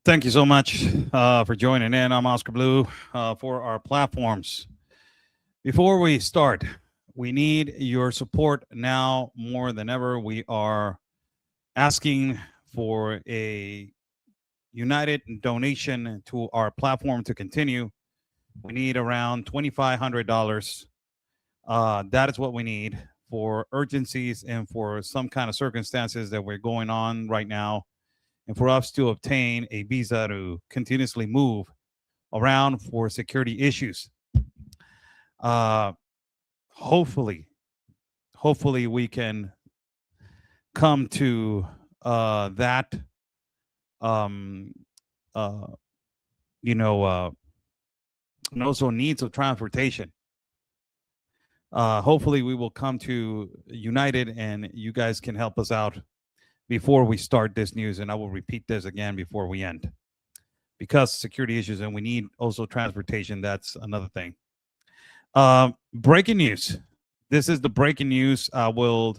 Thank you so much for joining in. I'm Oscar Blue for our platforms. Before we start, we need your support now more than ever. We are asking for a united donation to our platform to continue. We need around $2,500. That is what we need for urgencies and for some kind of circumstances that we're going on right now, and for us to obtain a visa to continuously move around for security issues. Uh, hopefully, hopefully we can come to that, um, uh, you know, uh, and also needs of transportation. Hopefully we will come to united and you guys can help us out before we start this news. And I will repeat this again before we end, because security issues and we need also transportation. That's another thing. Breaking news. This is the breaking news. I will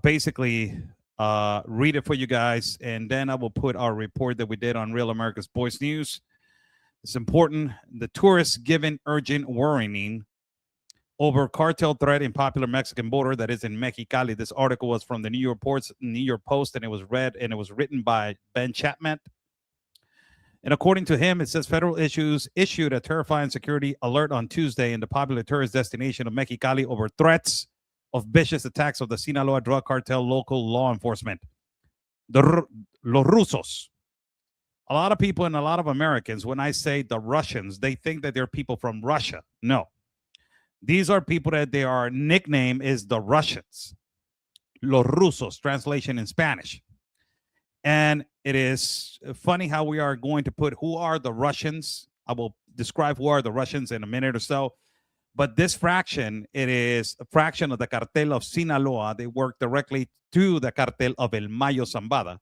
basically read it for you guys, and then I will put our report that we did on Real America's Voice News. It's important. The tourists given urgent warning over cartel threat in popular Mexican border that is in Mexicali. This article was from the New York Post, and it was written by Ben Chapman. And according to him, it says federal issues issued a terrifying security alert on Tuesday in the popular tourist destination of Mexicali over threats of vicious attacks of the Sinaloa drug cartel local law enforcement. Los Rusos. A lot of people and a lot of Americans, when I say the Russians, they think that they're people from Russia. No. These are people that their nickname is the Russians. Los Rusos, translation in Spanish. And it is funny how we are going to put who are the Russians. I will describe who are the Russians in a minute or so. But this fraction, it is a fraction of the cartel of Sinaloa. They work directly to the cartel of El Mayo Zambada.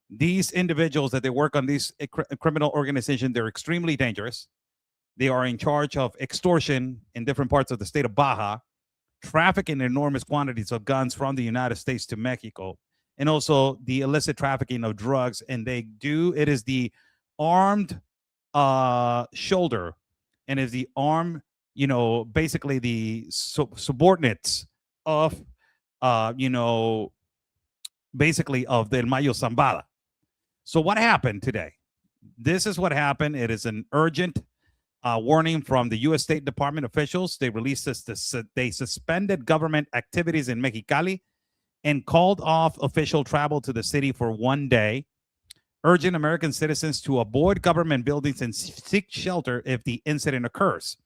These individuals that they work on these criminal organizations, they're extremely dangerous. They are in charge of extortion in different parts of the state of Baja, trafficking enormous quantities of guns from the United States to Mexico, and also the illicit trafficking of drugs. And it is the armed shoulder, and is the arm, basically the subordinates of, basically of the El Mayo Zambada. So what happened today? This is what happened. It is an urgent warning from the U.S. State Department officials. They released this. They suspended government activities in Mexicali and called off official travel to the city for 1 day, urging American citizens to avoid government buildings and seek shelter if the incident occurs.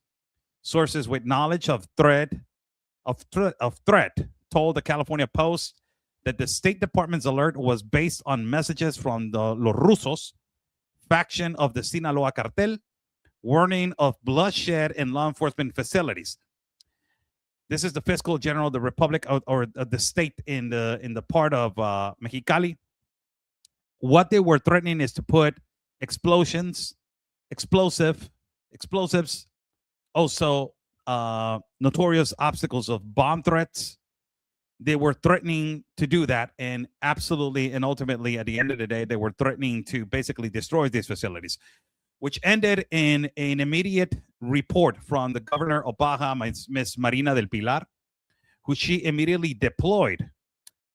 Sources with knowledge of threat told the California Post that the State Department's alert was based on messages from the Los Rusos, faction of the Sinaloa cartel, warning of bloodshed in law enforcement facilities. This is the fiscal general of the Republic or the state in the part of Mexicali. What they were threatening is to put explosives, also notorious obstacles of bomb threats. They were threatening to do that, and absolutely and ultimately at the end of the day, they were threatening to basically destroy these facilities, which ended in an immediate report from the governor of Baja, Ms. Marina del Pilar, who she immediately deployed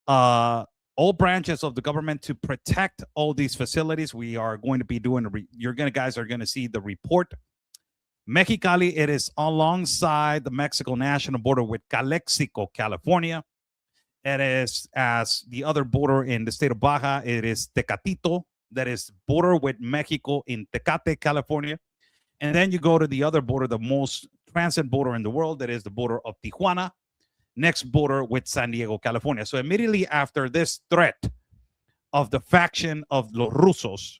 all branches of the government to protect all these facilities. We are going to be doing, guys are going to see the report. Mexicali, it is alongside the Mexico national border with Calexico, California. It is as the other border in the state of Baja. It is Tecatito, that is border with Mexico in Tecate, California. And then you go to the other border, the most transit border in the world, that is the border of Tijuana, next border with San Diego, California. So immediately after this threat of the faction of Los Rusos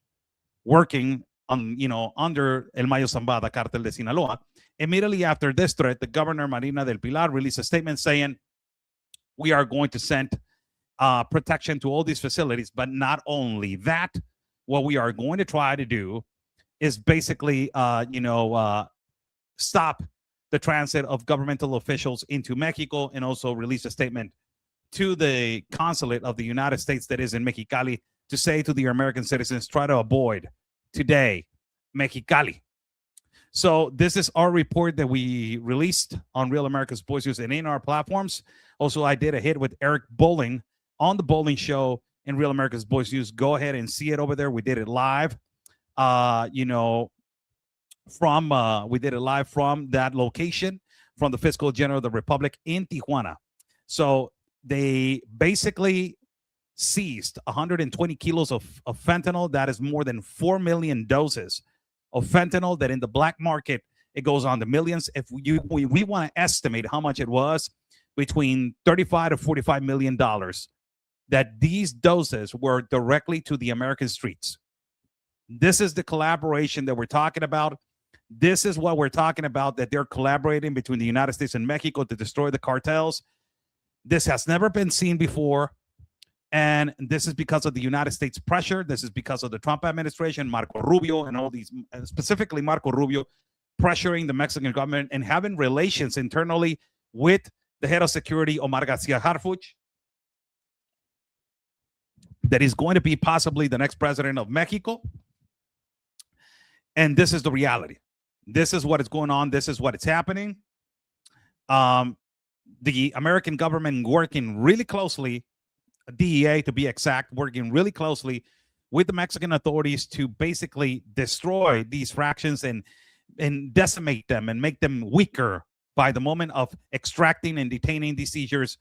working on, under El Mayo Zambada cartel de Sinaloa, immediately after this threat, the governor Marina del Pilar released a statement saying, we are going to send protection to all these facilities. But not only that, what we are going to try to do is basically, stop the transit of governmental officials into Mexico, and also release a statement to the consulate of the United States that is in Mexicali to say to the American citizens, try to avoid today Mexicali. So this is our report that we released on Real America's Voice News and in our platforms. Also, I did a hit with Eric Bolling on the Bolling Show in Real America's Voice News. Go ahead and see it over there. We did it live. We did it live from that location, from the Fiscal General of the Republic in Tijuana. So they basically seized 120 kilos of fentanyl. That is more than 4 million doses of fentanyl that in the black market, it goes on to millions. If we want to estimate how much it was, between 35 to 45 million dollars, that these doses were directly to the American streets. This is the collaboration that we're talking about. This is what we're talking about, that they're collaborating between the United States and Mexico to destroy the cartels. This has never been seen before. And this is because of the United States pressure. This is because of the Trump administration, Marco Rubio, and all these, specifically Marco Rubio, pressuring the Mexican government and having relations internally with the head of security, Omar Garcia Harfuch, that is going to be possibly the next president of Mexico. And this is the reality. This is what is going on. This is what is happening. The American government working really closely, DEA to be exact, working really closely with the Mexican authorities to basically destroy these fractions and decimate them and make them weaker by the moment of extracting and detaining these seizures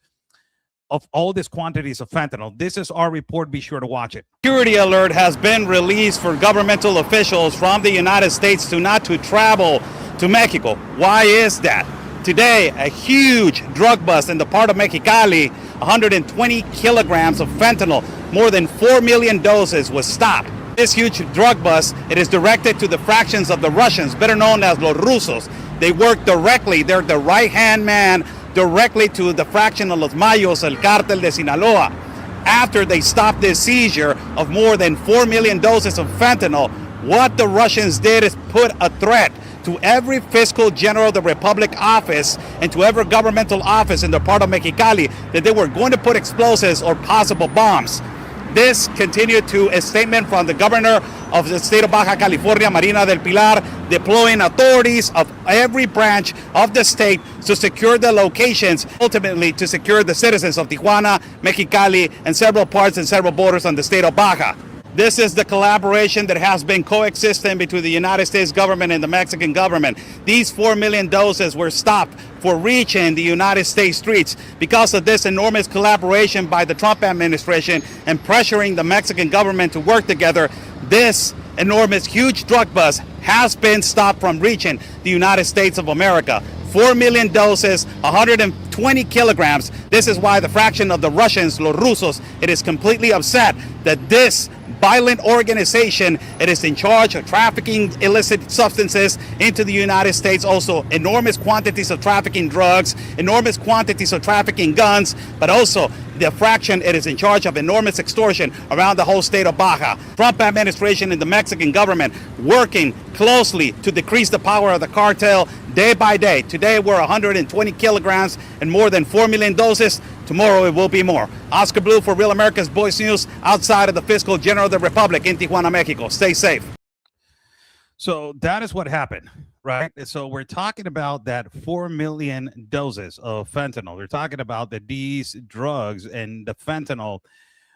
of all these quantities of fentanyl. This is our report. Be sure to watch it. Security alert has been released for governmental officials from the United States not to travel to Mexico. Why is that? Today, a huge drug bust in the part of Mexicali, 120 kilograms of fentanyl, more than 4 million doses was stopped. This huge drug bust, it is directed to the fractions of the Russians, better known as los Rusos. They work directly, they're the right-hand man directly to the fraction of Los Mayos, el Cartel de Sinaloa. After they stopped this seizure of more than 4 million doses of fentanyl, what the Russians did is put a threat to every Fiscal General of the Republic office and to every governmental office in the part of Mexicali that they were going to put explosives or possible bombs. This continued to a statement from the governor of the state of Baja California, Marina del Pilar, deploying authorities of every branch of the state to secure the locations, ultimately to secure the citizens of Tijuana, Mexicali, and several parts and several borders on the state of Baja. This is the collaboration that has been coexisting between the United States government and the Mexican government. These 4 million doses were stopped for reaching the United States streets because of this enormous collaboration by the Trump administration and pressuring the Mexican government to work together. This enormous, huge drug bust has been stopped from reaching the United States of America. 4 million doses, 120 kilograms. This is why the fraction of the Russians, los Rusos, it is completely upset that this violent organization, it is in charge of trafficking illicit substances into the United States, also enormous quantities of trafficking drugs, enormous quantities of trafficking guns, but also the fraction, it is in charge of enormous extortion around the whole state of Baja. Trump administration and the Mexican government working closely to decrease the power of the cartel day by day. Today we're 120 kilograms and more than 4 million doses. Tomorrow it will be more. Oscar Blue for Real America's Voice News, outside of the Fiscal General of the Republic in Tijuana, Mexico. Stay safe. So that is what happened, right? So we're talking about that 4 million doses of fentanyl. We're talking about that these drugs and the fentanyl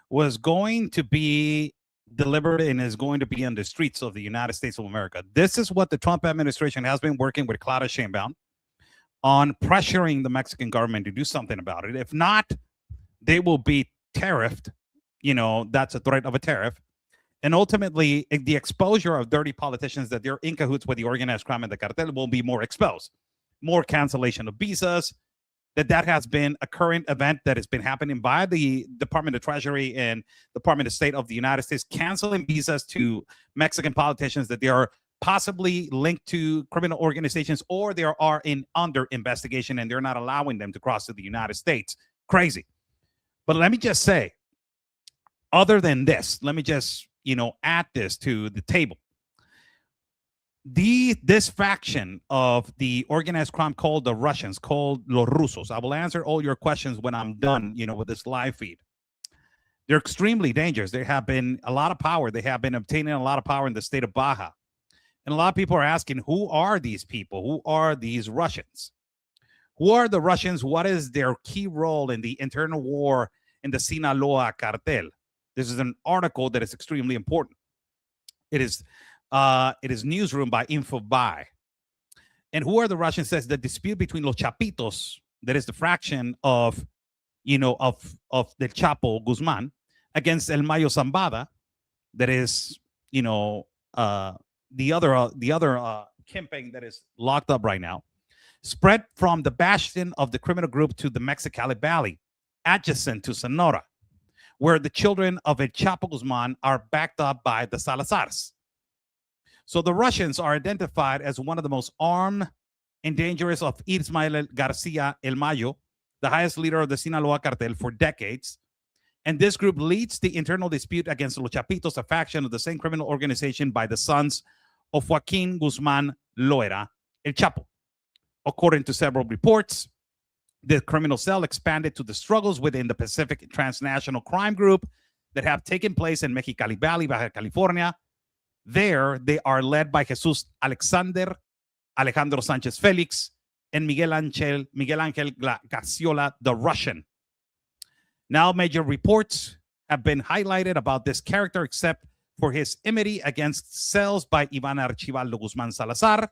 was going to be delivered and is going to be on the streets of the United States of America. This is what the Trump administration has been working with Claudia Sheinbaum on, pressuring the Mexican government to do something about it. If not, they will be tariffed. You know, that's a threat of a tariff. And ultimately, the exposure of dirty politicians that they're in cahoots with the organized crime and the cartel will be more exposed. More cancellation of visas. That has been a current event that has been happening by the Department of Treasury and Department of State of the United States, canceling visas to Mexican politicians that they are possibly linked to criminal organizations or they are under investigation and they're not allowing them to cross to the United States. Crazy. But let me just say, other than this, let me just, add this to the table. This faction of the organized crime called the Russians, called los Rusos. I will answer all your questions when I'm done, with this live feed. They're extremely dangerous. They have been a lot of power. They have been obtaining a lot of power in the state of Baja. And a lot of people are asking, who are these people? Who are these Russians? Who are the Russians? What is their key role in the internal war in the Sinaloa cartel? This is an article that is extremely important. It is Newsroom by Infobae. And who are the Russians? Says the dispute between Los Chapitos, that is the fraction of, of the Chapo Guzman, against El Mayo Zambada, that is, the other campaign that is locked up right now, spread from the bastion of the criminal group to the Mexicali Valley, adjacent to Sonora, where the children of El Chapo Guzman are backed up by the Salazars. So the Russians are identified as one of the most armed and dangerous of Ismael Garcia El Mayo, the highest leader of the Sinaloa cartel for decades. And this group leads the internal dispute against Los Chapitos, a faction of the same criminal organization by the sons of Joaquin Guzman Loera, El Chapo. According to several reports, the criminal cell expanded to the struggles within the Pacific Transnational Crime Group that have taken place in Mexicali Valley, Baja California. There, they are led by Jesus Alexander, Alejandro Sanchez Felix, and Miguel Ángel Garciola, the Russian. Now, major reports have been highlighted about this character, except for his enmity against cells by Iván Archibaldo Guzmán Salazar,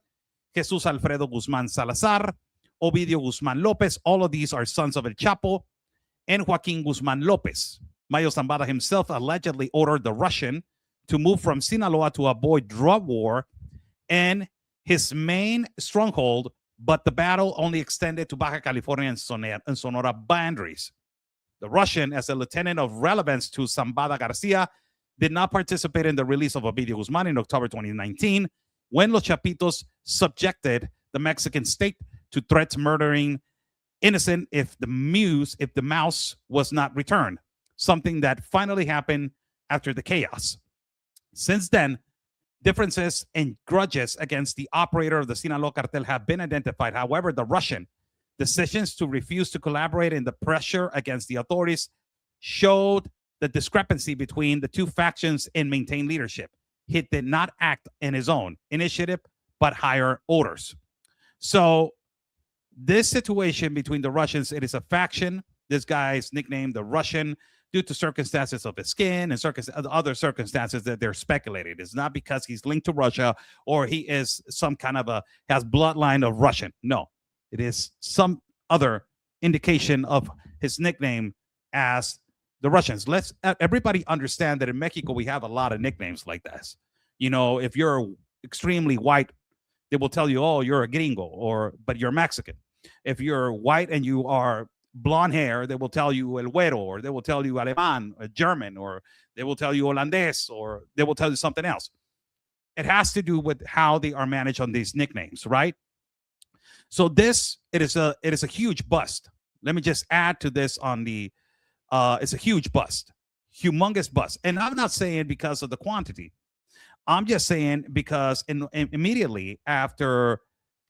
Jesus Alfredo Guzmán Salazar, Ovidio Guzmán López. All of these are sons of El Chapo, and Joaquín Guzmán López. Mayo Zambada himself allegedly ordered the Russian to move from Sinaloa to avoid drug war and his main stronghold, but the battle only extended to Baja California and Sonora boundaries. The Russian, as a lieutenant of relevance to Zambada Garcia, did not participate in the release of Ovidio Guzman in October 2019, when Los Chapitos subjected the Mexican state to threats murdering innocent if the mouse was not returned, something that finally happened after the chaos. Since then, differences and grudges against the operator of the Sinaloa cartel have been identified. However, the Russian decisions to refuse to collaborate and the pressure against the authorities showed the discrepancy between the two factions in maintained leadership. He did not act in his own initiative, but higher orders. So this situation between the Russians, it is a faction. This guy's nicknamed the Russian due to circumstances of his skin and other circumstances that they're speculating. It's not because he's linked to Russia or he is some kind of has bloodline of Russian. No, it is some other indication of his nickname as the Russians. Let's everybody understand that in Mexico, we have a lot of nicknames like this. If you're extremely white, they will tell you, oh, you're a gringo, but you're Mexican. If you're white and you are blonde hair, they will tell you el güero, or they will tell you alemán, German, or they will tell you holandés, or they will tell you something else. It has to do with how they are managed on these nicknames, right? So it is a huge bust. Let me just add to this on the it's a huge bust, humongous bust. And I'm not saying because of the quantity. I'm just saying because immediately after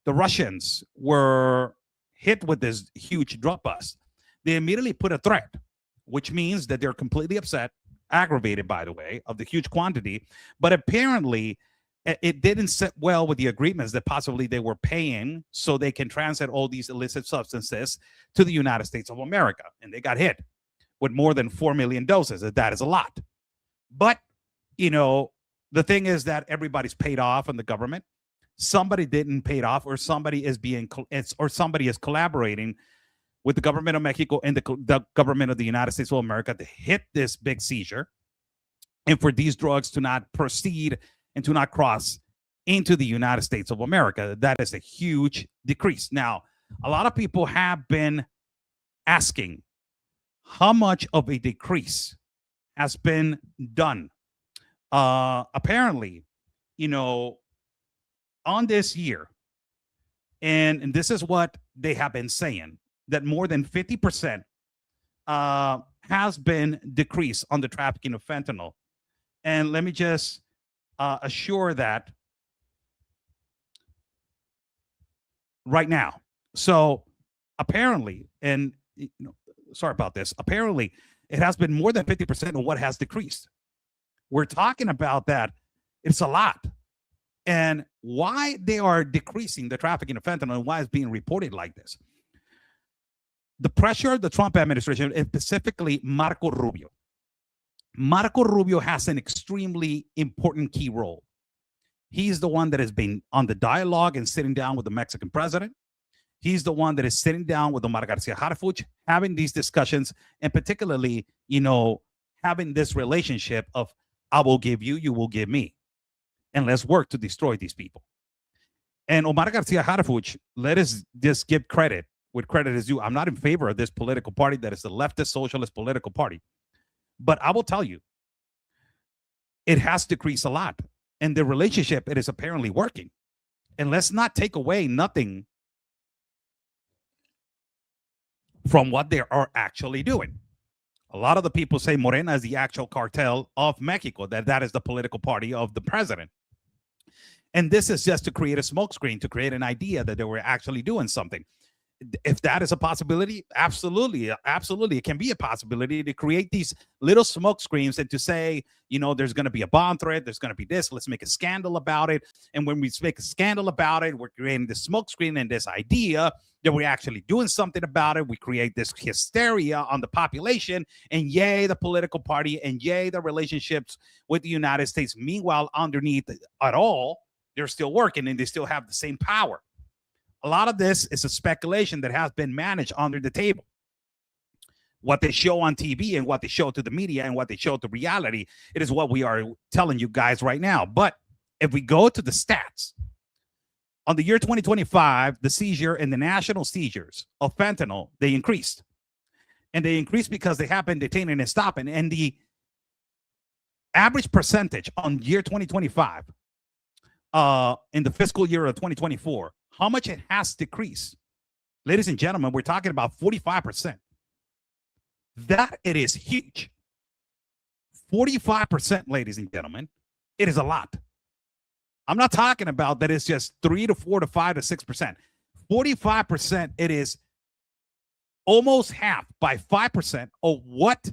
the Russians were hit with this huge drug bust, they immediately put a threat, which means that they're completely upset, aggravated, by the way, of the huge quantity. But apparently, it didn't sit well with the agreements that possibly they were paying so they can transit all these illicit substances to the United States of America. And they got hit with more than 4 million doses. That is a lot. But, the thing is that everybody's paid off in the government. Somebody didn't pay it off, or somebody is collaborating with the government of Mexico and the government of the United States of America to hit this big seizure, and for these drugs to not proceed and to not cross into the United States of America. That is a huge decrease. Now, a lot of people have been asking how much of a decrease has been done. Apparently, on this year, and this is what they have been saying, that more than 50% has been decreased on the trafficking of fentanyl. And let me just assure that right now. So apparently, and sorry about this, apparently It has been more than 50% of what has decreased. We're talking about that. It's a lot. And why they are decreasing the trafficking of fentanyl and why it's being reported like this. The pressure of the Trump administration, and specifically Marco Rubio. Marco Rubio has an extremely important key role. He's the one that has been on the dialogue and sitting down with the Mexican president. He's the one that is sitting down with Omar Garcia Harfuch, having these discussions, and particularly, having this relationship of I will give you, you will give me, and let's work to destroy these people. And Omar Garcia Harfuch, let us just give credit where credit is due. I'm not in favor of this political party that is the leftist socialist political party, but I will tell you, it has decreased a lot, and the relationship, it is apparently working. And let's not take away nothing from what they are actually doing. A lot of the people say Morena is the actual cartel of Mexico, that is the political party of the president. And this is just to create a smokescreen, to create an idea that they were actually doing something. If that is a possibility, absolutely, absolutely. It can be a possibility to create these little smoke screens and to say, there's going to be a bomb threat. There's going to be this. Let's make a scandal about it. And when we make a scandal about it, we're creating this smoke screen and this idea that we're actually doing something about it. We create this hysteria on the population, and yay, the political party, and yay, the relationships with the United States. Meanwhile, underneath it all, they're still working and they still have the same power. A lot of this is a speculation that has been managed under the table. What they show on TV and what they show to the media and what they show to reality, it is what we are telling you guys right now. But if we go to the stats, on the year 2025, the seizure and the national seizures of fentanyl, they increased. And they increased because they have been detaining and stopping. And the average percentage on year 2025, in the fiscal year of 2024, how much it has decreased. Ladies and gentlemen, we're talking about 45%. That it is huge. 45%, ladies and gentlemen, it is a lot. I'm not talking about that it's just 3 to 4 to 5 to 6%. 45%, it is almost half, by 5% of what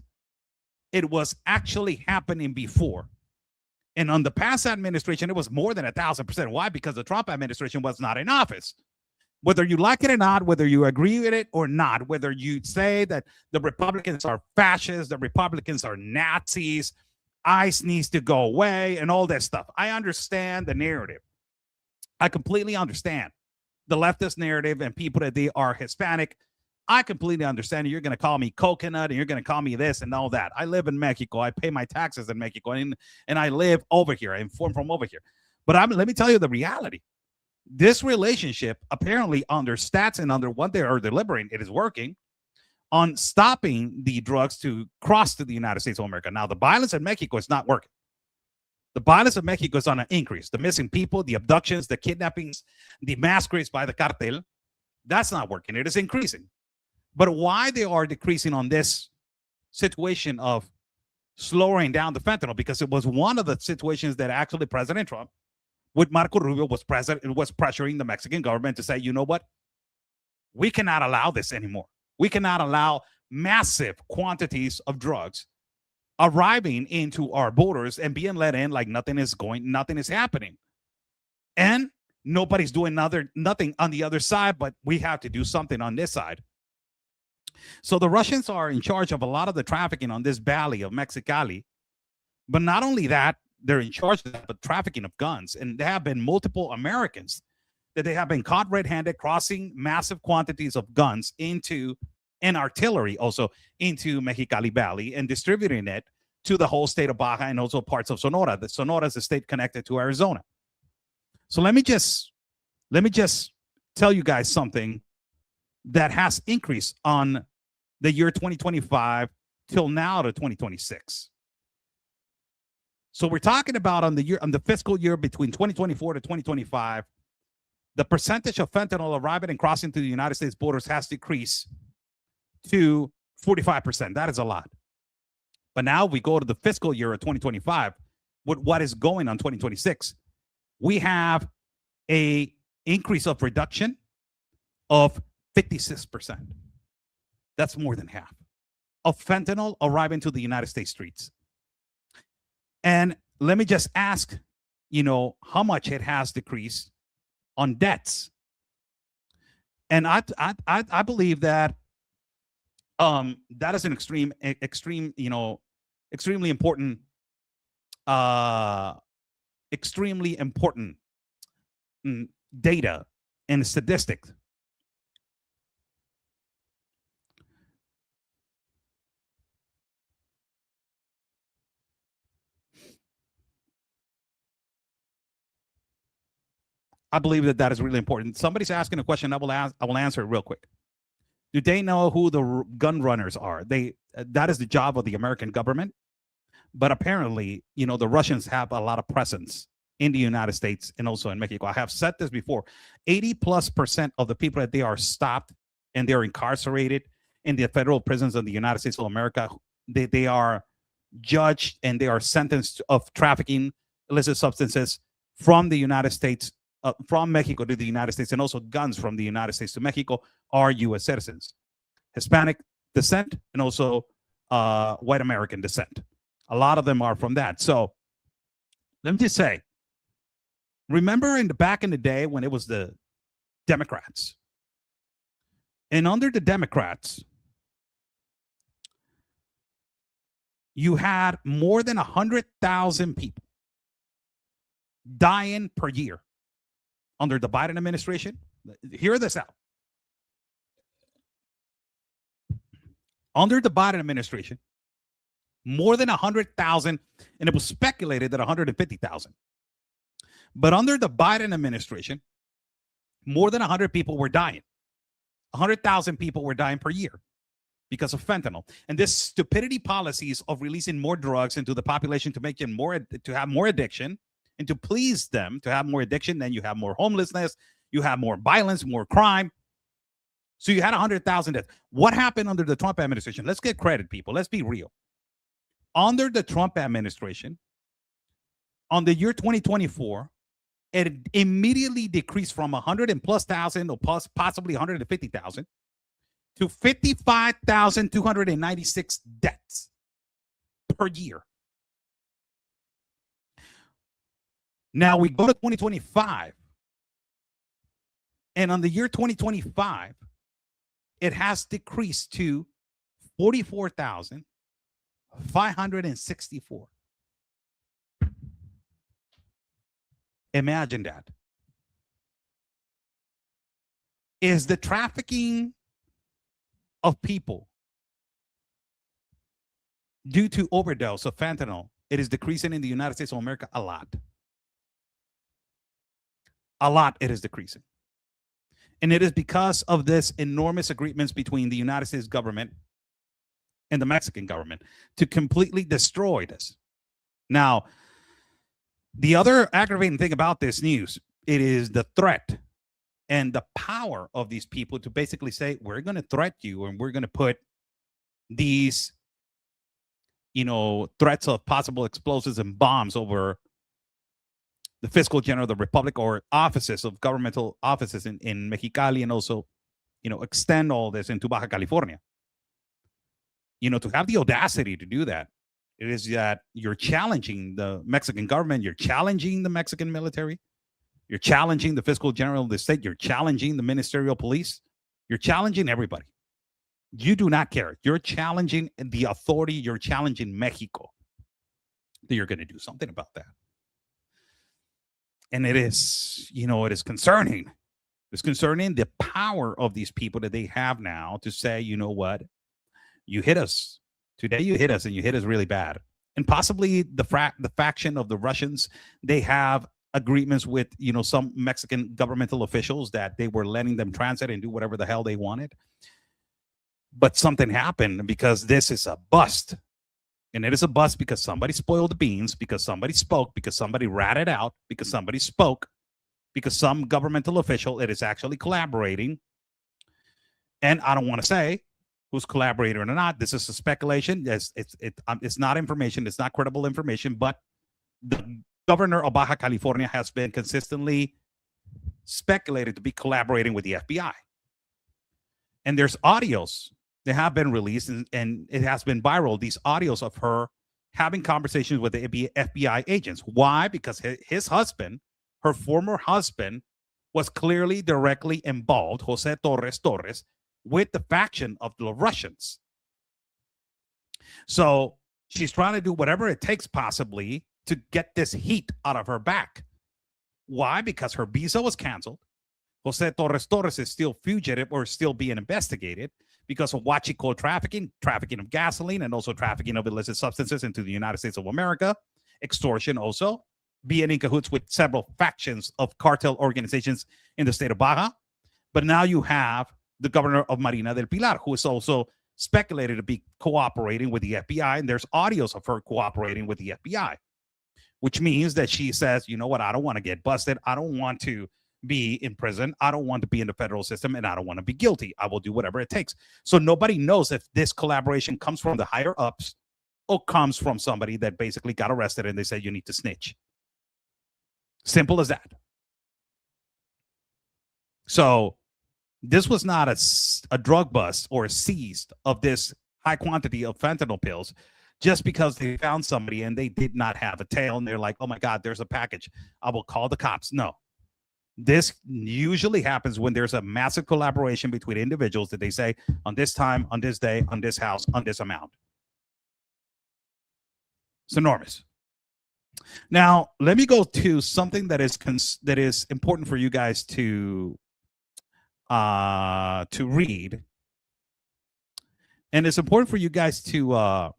it was actually happening before. And on the past administration, it was more than 1,000%. Why? Because the Trump administration was not in office. Whether you like it or not, whether you agree with it or not, whether you say that the Republicans are fascists, the Republicans are Nazis, ICE needs to go away, and all that stuff. I understand the narrative. I completely understand the leftist narrative and people that they are Hispanic. I completely understand. You're going to call me coconut and you're going to call me this and all that. I live in Mexico. I pay my taxes in Mexico, and I live over here. I'm from over here. But let me tell you the reality. This relationship, apparently under stats and under what they are delivering, it is working on stopping the drugs to cross to the United States of America. Now, the violence in Mexico is not working. The violence in Mexico is on an increase. The missing people, the abductions, the kidnappings, the mass graves by the cartel, that's not working. It is increasing. But why they are decreasing on this situation of slowing down the fentanyl? Because it was one of the situations that actually President Trump, with Marco Rubio, was pressuring the Mexican government to say, you know what? We cannot allow this anymore. We cannot allow massive quantities of drugs arriving into our borders and being let in like nothing is happening. And nobody's doing nothing on the other side, but we have to do something on this side. So the Russians are in charge of a lot of the trafficking on this valley of Mexicali. But not only that, they're in charge of the trafficking of guns. And there have been multiple Americans that they have been caught red-handed crossing massive quantities of guns into, and artillery also, into Mexicali Valley and distributing it to the whole state of Baja and also parts of Sonora. The Sonora is a state connected to Arizona. So let me just tell you guys something that has increased on the year 2025 till now to 2026. So we're talking about on the fiscal year between 2024 to 2025, the percentage of fentanyl arriving and crossing through the United States borders has decreased to 45%. That is a lot. But now we go to the fiscal year of 2025 with what is going on 2026. We have a increase of reduction of 56%. That's more than half of fentanyl arriving to the United States streets. And let me just ask, how much it has decreased on deaths. And I believe that that is an extremely important data and statistics. I believe that that is really important. Somebody's asking a question. I will answer it real quick. Do they know who the gun runners are? That is the job of the American government. But apparently, the Russians have a lot of presence in the United States and also in Mexico. I have said this before. 80+% of the people that they are stopped and they're incarcerated in the federal prisons of the United States of America, they are judged and they are sentenced of trafficking illicit substances from the United States, from Mexico to the United States, and also guns from the United States to Mexico are U.S. citizens, Hispanic descent, and also white American descent. A lot of them are from that. So let me just say, remember back in the day when it was the Democrats, and under the Democrats, you had more than 100,000 people dying per year. Under the Biden administration, hear this out. Under the Biden administration, more than 100,000, and it was speculated that 150,000. But under the Biden administration, more than 100 people were dying. 100,000 people were dying per year because of fentanyl. And this stupidity policies of releasing more drugs into the population to make them to have more addiction, and to please them to have more addiction, then you have more homelessness, you have more violence, more crime. So you had 100,000 deaths. What happened under the Trump administration? Let's get credit, people. Let's be real. Under the Trump administration, on the year 2024, it immediately decreased from 100,000+ or possibly 150,000 to 55,296 deaths per year. Now we go to 2025, and on the year 2025, it has decreased to 44,564. Imagine that. Is the trafficking of people due to overdose of fentanyl, it is decreasing in the United States of America a lot. A lot it is decreasing. And it is because of this enormous agreements between the United States government and the Mexican government to completely destroy this. Now, the other aggravating thing about this news, it is the threat and the power of these people to basically say, we're going to threat you and we're going to put these, threats of possible explosives and bombs over the fiscal general of the republic or offices of governmental offices in Mexicali, and also, extend all this into Baja California. To have the audacity to do that, it is that you're challenging the Mexican government, you're challenging the Mexican military, you're challenging the fiscal general of the state, you're challenging the ministerial police, you're challenging everybody. You do not care. You're challenging the authority, you're challenging Mexico. That you're going to do something about that. And it is, it is concerning. It's concerning the power of these people that they have now to say, you know what, you hit us. Today you hit us, and you hit us really bad. And possibly the faction of the Russians, they have agreements with, some Mexican governmental officials that they were letting them transit and do whatever the hell they wanted. But something happened because this is a bust. And it is a bust because somebody spoiled the beans, because somebody spoke, because somebody ratted out, because somebody spoke, because some governmental official, it is actually collaborating. And I don't want to say who's collaborating or not. This is a speculation. It's not information. It's not credible information. But the governor of Baja California has been consistently speculated to be collaborating with the FBI. And there's audios They have been released, and it has been viral, these audios of her having conversations with the FBI agents. Why? Because his husband, her former husband, was clearly directly involved, Jose Torres, with the faction of the Russians. So she's trying to do whatever it takes possibly to get this heat out of her back. Why? Because her visa was canceled. Jose Torres is still fugitive or still being investigated because of what she called trafficking of gasoline, and also trafficking of illicit substances into the United States of America, extortion also, being in cahoots with several factions of cartel organizations in the state of Baja. But now you have the governor of Marina del Pilar, who is also speculated to be cooperating with the FBI, and there's audios of her cooperating with the FBI, which means that she says, you know what, I don't want to get busted. I don't want to be in prison. I don't want to be in the federal system, and I don't want to be guilty. I will do whatever it takes. So nobody knows if this collaboration comes from the higher ups or comes from somebody that basically got arrested and they said, you need to snitch. Simple as that. So this was not a drug bust or a seized of this high quantity of fentanyl pills just because they found somebody and they did not have a tail and they're like, oh my God, there's a package. I will call the cops. No. This usually happens when there's a massive collaboration between individuals that they say on this time, on this day, on this house, on this amount. It's enormous. Now, let me go to something that is important for you guys to read, and it's important for you guys to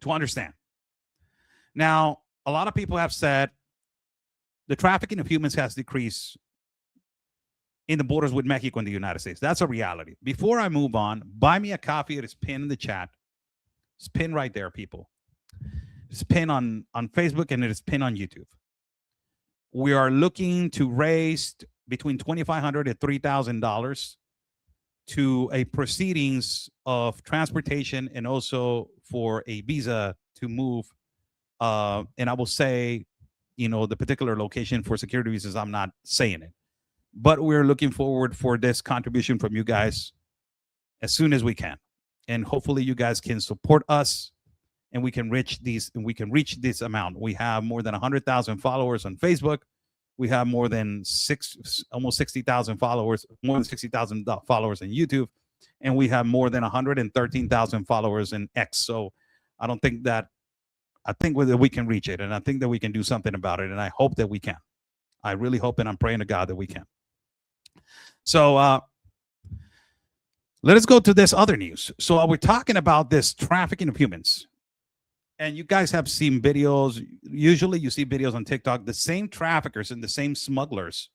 understand. Now, a lot of people have said the trafficking of humans has decreased in the borders with Mexico and the United States. That's a reality. Before I move on, buy me a coffee. It is pinned in the chat. It's pinned right there, people. It's pinned on Facebook, and it is pinned on YouTube. We are looking to raise between $2,500 and $3,000 to a proceedings of transportation and also for a visa to move. And I will say, the particular location for security reasons, I'm not saying it. But we're looking forward for this contribution from you guys as soon as we can. And hopefully you guys can support us and we can reach this amount. We have more than 100,000 followers on Facebook. We have more than almost 60,000 followers, more than 60,000 followers on YouTube. And we have more than 113,000 followers in X. So I think that we can reach it. And I think that we can do something about it. And I hope that we can. I really hope, and I'm praying to God that we can. So let us go to this other news. So we're talking about this trafficking of humans. And you guys have seen videos. Usually you see videos on TikTok. The same traffickers and the same smugglers,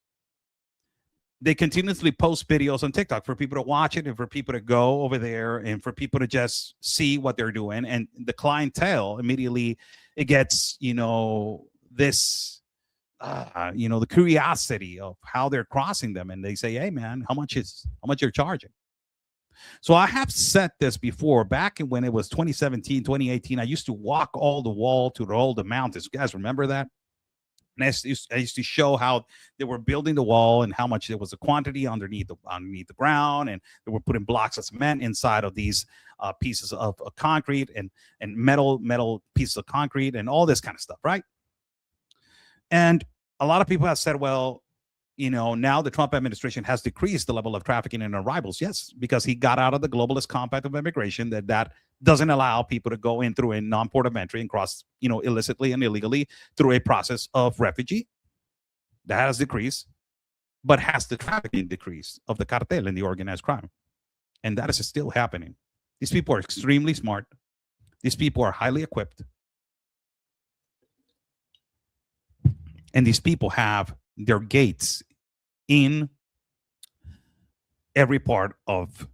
they continuously post videos on TikTok for people to watch it and for people to go over there and for people to just see what they're doing. And the clientele immediately, it gets, this, the curiosity of how they're crossing them. And they say, hey, man, how much you're charging? So I have said this before, back when it was 2017, 2018, I used to walk all the wall to all the mountains. You guys remember that? And I used to show how they were building the wall and how much there was a quantity underneath the ground, and they were putting blocks of cement inside of these pieces of concrete and metal pieces of concrete and all this kind of stuff, right? And a lot of people have said, well, now the Trump administration has decreased the level of trafficking and arrivals. Yes, because he got out of the globalist compact of immigration that doesn't allow people to go in through a non-port of entry and cross, illicitly and illegally through a process of refugee. That has decreased, but has the trafficking decreased of the cartel and the organized crime? And that is still happening. These people are extremely smart. These people are highly equipped. And these people have their gates in every part of,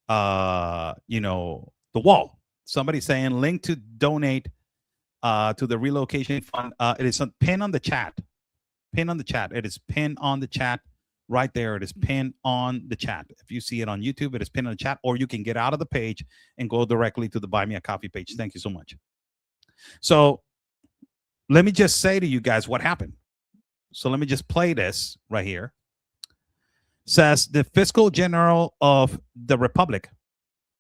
the wall. Somebody saying link to donate to the relocation fund. It is pinned on the chat. Pinned on the chat. It is pinned on the chat right there. It is pinned on the chat. If you see it on YouTube, it is pinned on the chat, or you can get out of the page and go directly to the Buy Me a Coffee page. Thank you so much. So let me just say to you guys what happened. So let me just play this right here. says the Fiscal General of the Republic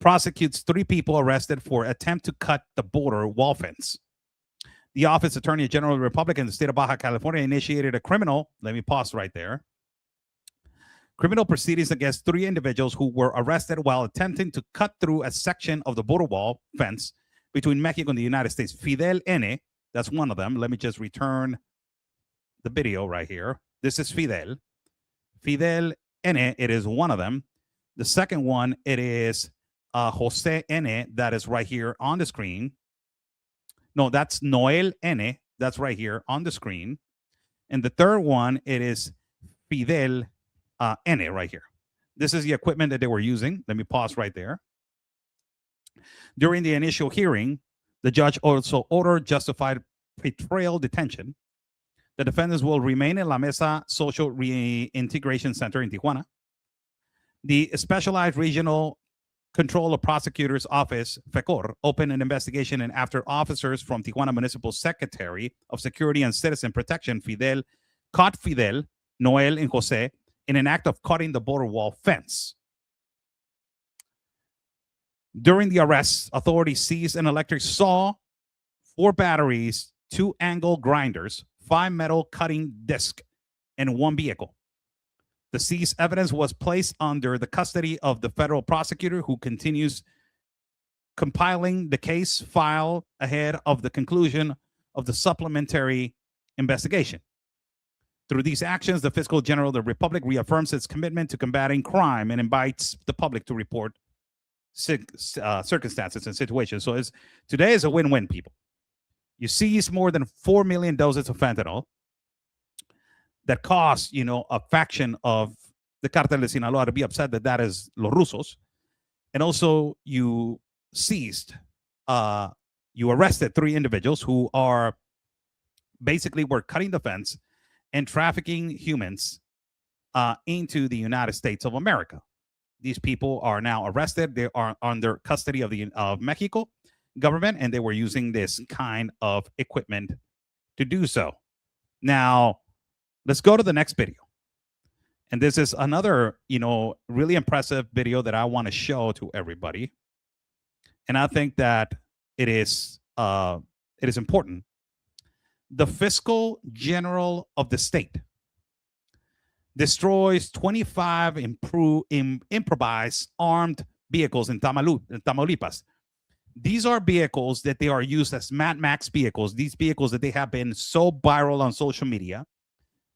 prosecutes 3 people arrested for attempt to cut the border wall fence. The Office Attorney General of the Republic in the state of Baja California initiated a criminal, let me pause right there, criminal proceedings against 3 individuals who were arrested while attempting to cut through a section of the border wall fence between Mexico and the United States. Fidel N., that's one of them. Let me just return the video right here. This is Fidel. Fidel N., it is one of them. The second one, it is Jose N., that is right here on the screen. No, that's Noel N., that's right here on the screen. And the third one, it is Fidel N. right here. This is the equipment that they were using. Let me pause right there. During the initial hearing, the judge also ordered justified pretrial detention. The defendants will remain in La Mesa Social Reintegration Center in Tijuana. The Specialized Regional Control Prosecutor's Office, FECOR, opened an investigation, and after officers from Tijuana Municipal Secretary of Security and Citizen Protection, Fidel, caught Fidel, Noel, and Jose in an act of cutting the border wall fence. During the arrest, authorities seized an electric saw, 4 batteries, 2 angle grinders, 5 metal cutting discs, and 1 vehicle. The seized evidence was placed under the custody of the federal prosecutor, who continues compiling the case file ahead of the conclusion of the supplementary investigation. Through these actions, the Fiscal General of the Republic reaffirms its commitment to combating crime and invites the public to report circumstances and situations. So today is a win-win, people. You seize more than 4 million doses of fentanyl that cost, a faction of the Cartel de Sinaloa to be upset that is Los Rusos. And also you seized, you arrested 3 individuals who are basically were cutting the fence and trafficking humans into the United States of America. These people are now arrested. They are under custody of Mexico government, and they were using this kind of equipment to do so. Now, let's go to the next video. And this is another, really impressive video that I want to show to everybody. And I think that it is important. The Fiscal General of the state destroys 25 improvised armed vehicles in Tamaulipas. These are vehicles that they are used as Mad Max vehicles. These vehicles that they have been so viral on social media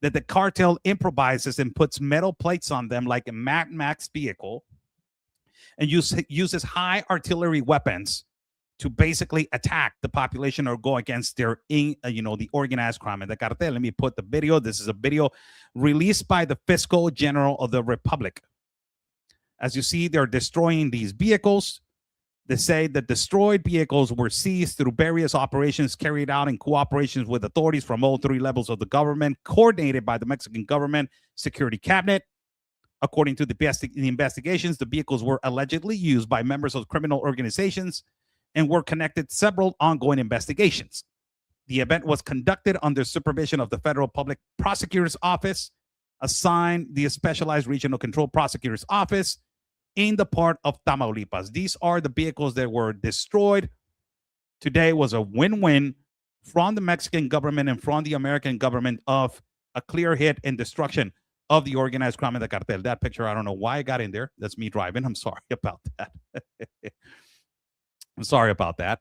that the cartel improvises and puts metal plates on them like a Mad Max vehicle, and uses high artillery weapons to basically attack the population or go against their, the organized crime and the cartel. Let me put the video. This is a video released by the Fiscal General of the Republic. As you see, they're destroying these vehicles. They say that destroyed vehicles were seized through various operations carried out in cooperation with authorities from all 3 levels of the government, coordinated by the Mexican government security cabinet. According to the investigations, the vehicles were allegedly used by members of criminal organizations and were connected to several ongoing investigations. The event was conducted under supervision of the Federal Public Prosecutor's Office, assigned the Specialized Regional Control Prosecutor's Office in the part of Tamaulipas. These are the vehicles that were destroyed. Today was a win-win from the Mexican government and from the American government of a clear hit and destruction of the organized crime and the cartel. That picture, I don't know why I got in there. That's me driving. I'm sorry about that. I'm sorry about that.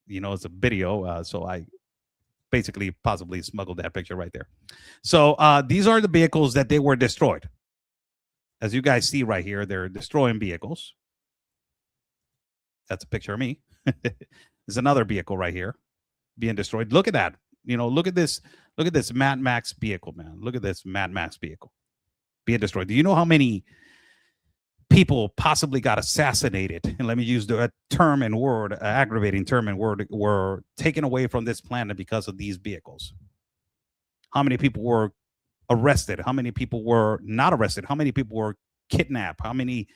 It's a video, so I basically possibly smuggled that picture right there. So these are the vehicles that they were destroyed. As you guys see right here, they're destroying vehicles. That's a picture of me. There's another vehicle right here being destroyed. Look at that. Look at this. Look at this Mad Max vehicle, man. Look at this Mad Max vehicle being destroyed. Do you know how many people possibly got assassinated? And let me use the term and word, aggravating term and word, were taken away from this planet because of these vehicles. How many people were arrested? How many people were not arrested? How many people were kidnapped? How many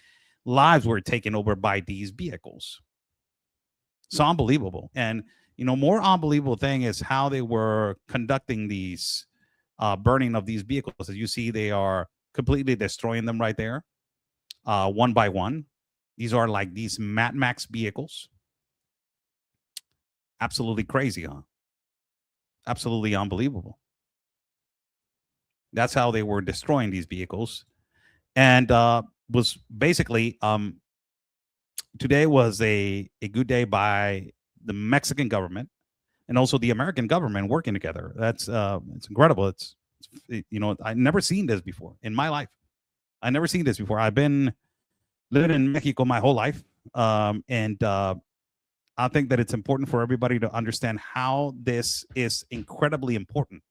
lives were taken over by these vehicles? It's unbelievable. And more unbelievable thing is how they were conducting these burning of these vehicles. As you see, they are completely destroying them right there, one by one. These are like these Mad Max vehicles. Absolutely crazy, huh? Absolutely unbelievable. That's how they were destroying these vehicles. And was basically today was a good day by the Mexican government and also the American government working together. That's it's incredible. It's I've never seen this before in my life. I've never seen this before. I've been living in Mexico my whole life, and I think that it's important for everybody to understand how this is incredibly important.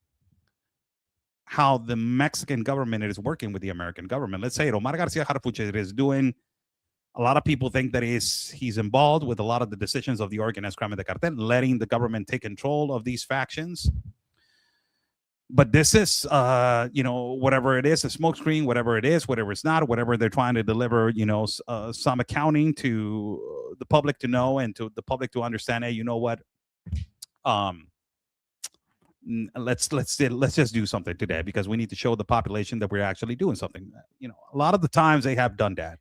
How the Mexican government is working with the American government. Let's say Omar Garcia Harfuch is doing. A lot of people think that he's involved with a lot of the decisions of the organized crime of the cartel, letting the government take control of these factions. But this is, whatever it is, a smokescreen, whatever it is, whatever it's not, whatever they're trying to deliver, some accounting to the public to know and to the public to understand. Hey, you know what? Let's just do something today because we need to show the population that we're actually doing something. A lot of the times they have done that.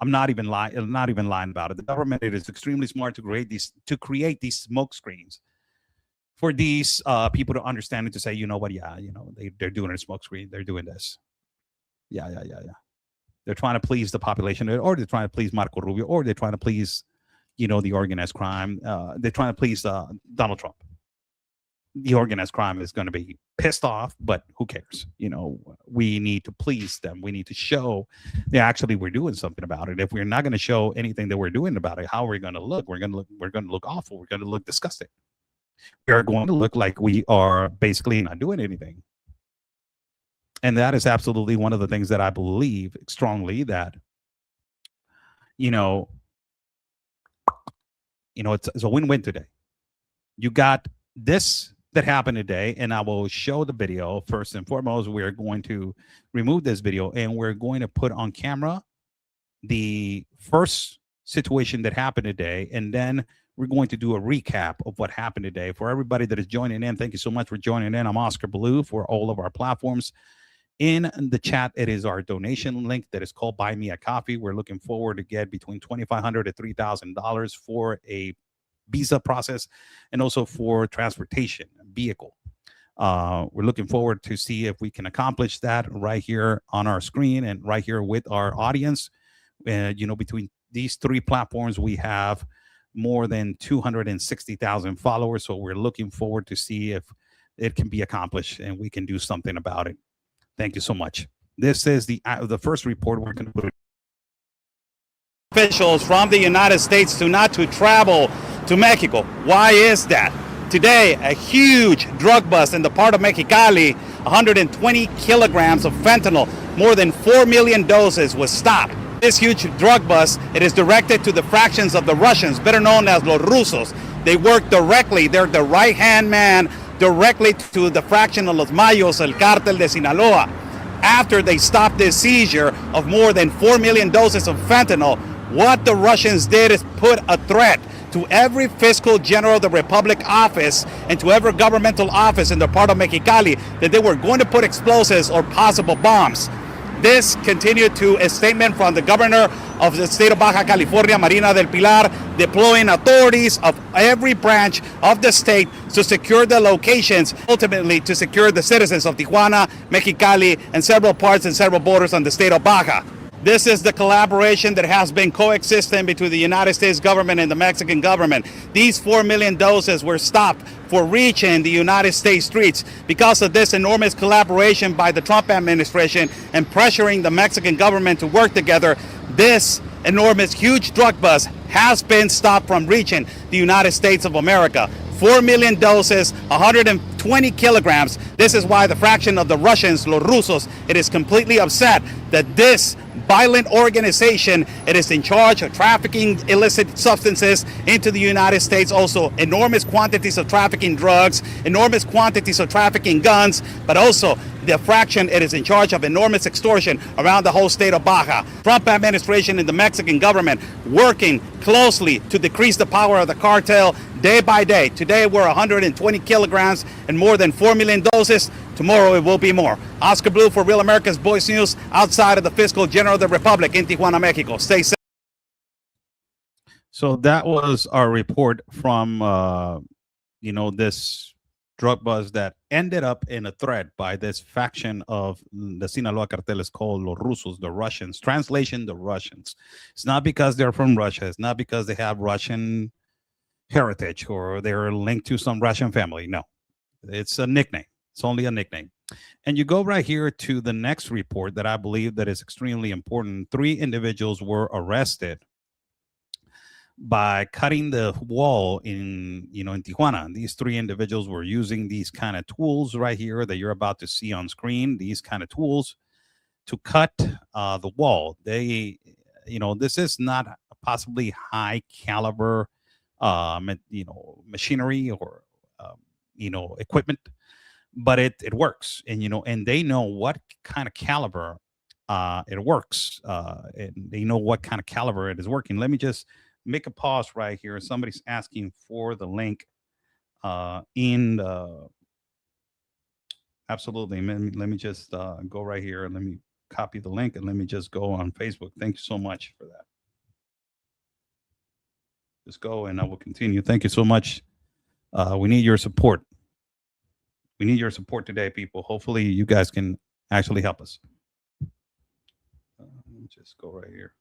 I'm not even lying about it. The government, it is extremely smart to create these smoke screens for these people to understand and to say, you know what, yeah, they're doing a smoke screen, they're doing this. Yeah. They're trying to please the population, or they're trying to please Marco Rubio, or they're trying to please, the organized crime. They're trying to please Donald Trump. The organized crime is going to be pissed off, but who cares? We need to please them. We need to show that actually we're doing something about it. If we're not going to show anything that we're doing about it, how are we going to look? We're going to look awful. We're going to look disgusting. We are going to look like we are basically not doing anything. And that is absolutely one of the things that I believe strongly that, it's a win-win today. You got this that happened today, and I will show the video. First and foremost, we're going to remove this video and we're going to put on camera the first situation that happened today, and then we're going to do a recap of what happened today. For everybody that is joining in, thank you so much for joining in. I'm Oscar Blue for all of our platforms. In the chat, it is our donation link that is called Buy Me a Coffee. We're looking forward to get between $2,500 to $3,000 for a visa process and also for transportation vehicle. We're looking forward to see if we can accomplish that right here on our screen and right here with our audience. Between these three platforms, we have more than 260,000 followers. So we're looking forward to see if it can be accomplished and we can do something about it. Thank you so much. This is the first report we're going to put. Officials from the United States not to travel to Mexico. Why is that? Today, a huge drug bust in the part of Mexicali, 120 kilograms of fentanyl, more than 4 million doses was stopped. This huge drug bust, it is directed to the fractions of the Russians, better known as los Rusos. They work directly, they're the right-hand man directly to the fraction of Los Mayos, el Cartel de Sinaloa. After they stopped this seizure of more than 4 million doses of fentanyl, what the Russians did is put a threat to every fiscal general of the Republic office and to every governmental office in the part of Mexicali that they were going to put explosives or possible bombs. This continued to a statement from the governor of the state of Baja California, Marina del Pilar, deploying authorities of every branch of the state to secure the locations, ultimately to secure the citizens of Tijuana, Mexicali, and several parts and several borders on the state of Baja. This is the collaboration that has been coexisting between the United States government and the Mexican government. These 4 million doses were stopped for reaching the United States streets because of this enormous collaboration by the Trump administration and pressuring the Mexican government to work together. This enormous, huge drug bust has been stopped from reaching the United States of America. 4 million doses, 120 kilograms. This is why the fraction of the Russians, los Rusos, it is completely upset that this violent organization, it is in charge of trafficking illicit substances into the United States, also enormous quantities of trafficking drugs, enormous quantities of trafficking guns, but also the fraction, it is in charge of enormous extortion around the whole state of Baja. Trump administration and the Mexican government working closely to decrease the power of the cartel day by day. Today we're 120 kilograms and more than 4 million doses. houses. Tomorrow it will be more. Oscar Blue for Real America's Voice News outside of the fiscal general of the Republic in Tijuana, Mexico. Stay safe. So that was our report from, this drug buzz that ended up in a thread by this faction of the Sinaloa cartel is called Los Rusos, the Russians. Translation, the Russians. It's not because they're from Russia. It's not because they have Russian heritage or they're linked to some Russian family. No, it's a nickname. It's only a nickname. And you go right here to the next report that I believe that is extremely important. 3 individuals were arrested by cutting the wall in Tijuana. These 3 individuals were using these kind of tools right here that you're about to see on screen, these kind of tools to cut the wall. They, this is not possibly high caliber, machinery or, equipment, but it works. And they know what kind of caliber it works. And they know what kind of caliber it is working. Let me just make a pause right here. Somebody's asking for the link in the absolutely. Let me just go right here and let me copy the link and let me just go on Facebook. Thank you so much for that. Just go and I will continue. Thank you so much. We need your support. We need your support today, people. Hopefully you guys can actually help us. Let me just go right here.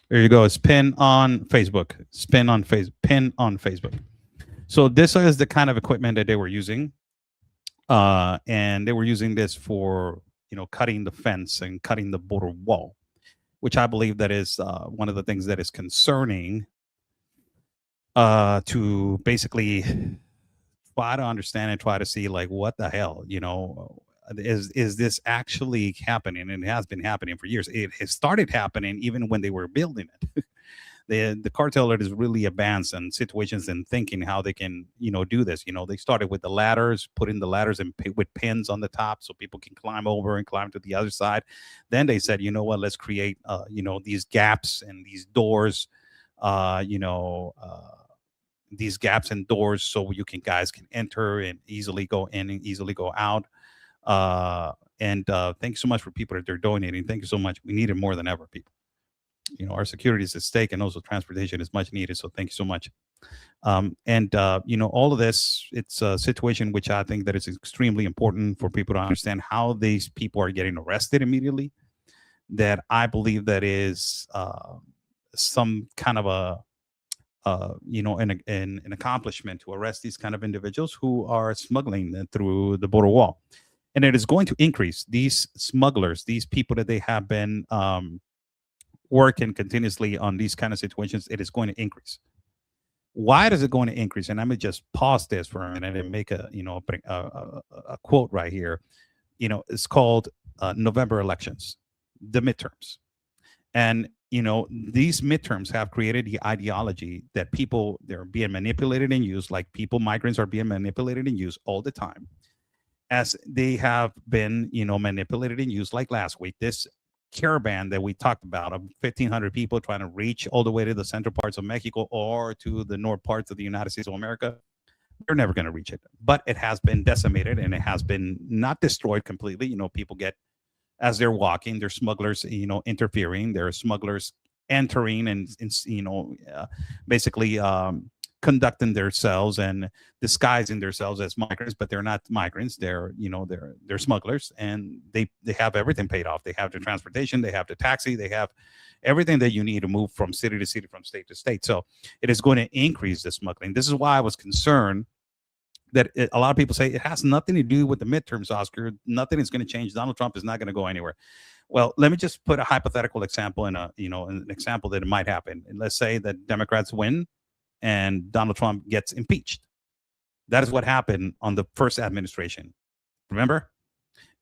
There you go. It's pinned on Facebook. Pin on Facebook. So this is the kind of equipment that they were using. And they were using this for, cutting the fence and cutting the border wall, which I believe that is one of the things that is concerning to basically try to understand and try to see like what the hell, is this actually happening? And it has been happening for years. It has started happening even when they were building it. The cartel is really advanced in situations and thinking how they can, do this. They started with the ladders, putting the ladders and with pins on the top so people can climb over and climb to the other side. Then they said, you know what, let's create, these gaps and these doors, these gaps and doors so guys can enter and easily go in and easily go out. And thank you so much for people that they're donating. Thank you so much. We need it more than ever, people. Our security is at stake and also transportation is much needed. So thank you so much. All of this, it's a situation which I think that is extremely important for people to understand how these people are getting arrested immediately. That I believe that is some kind of an accomplishment to arrest these kind of individuals who are smuggling through the border wall. And it is going to increase these smugglers, these people that they have been working continuously on these kind of situations. It is going to increase. Why does it going to increase? And I'm going to just pause this for a minute and make a quote right here. It's called November elections, the midterms. And, these midterms have created the ideology that people, they're being manipulated and used, like migrants are being manipulated and used all the time, as they have been, manipulated and used like last week. This caravan that we talked about of 1,500 people trying to reach all the way to the central parts of Mexico or to the north parts of the United States of America, they're never going to reach it. But it has been decimated and it has been not destroyed completely. People get, as they're walking, there's smugglers, interfering. There are smugglers entering and basically conducting themselves and disguising themselves as migrants, but they're not migrants. They're they're smugglers, and they have everything paid off. They have the transportation, they have the taxi, they have everything that you need to move from city to city, from state to state. So it is going to increase the smuggling. This is why I was concerned that a lot of people say it has nothing to do with the midterms, Oscar. Nothing is going to change. Donald Trump is not going to go anywhere. Well, let me just put a hypothetical example in an example that it might happen. And let's say that Democrats win and Donald Trump gets impeached. That is what happened on the first administration. Remember?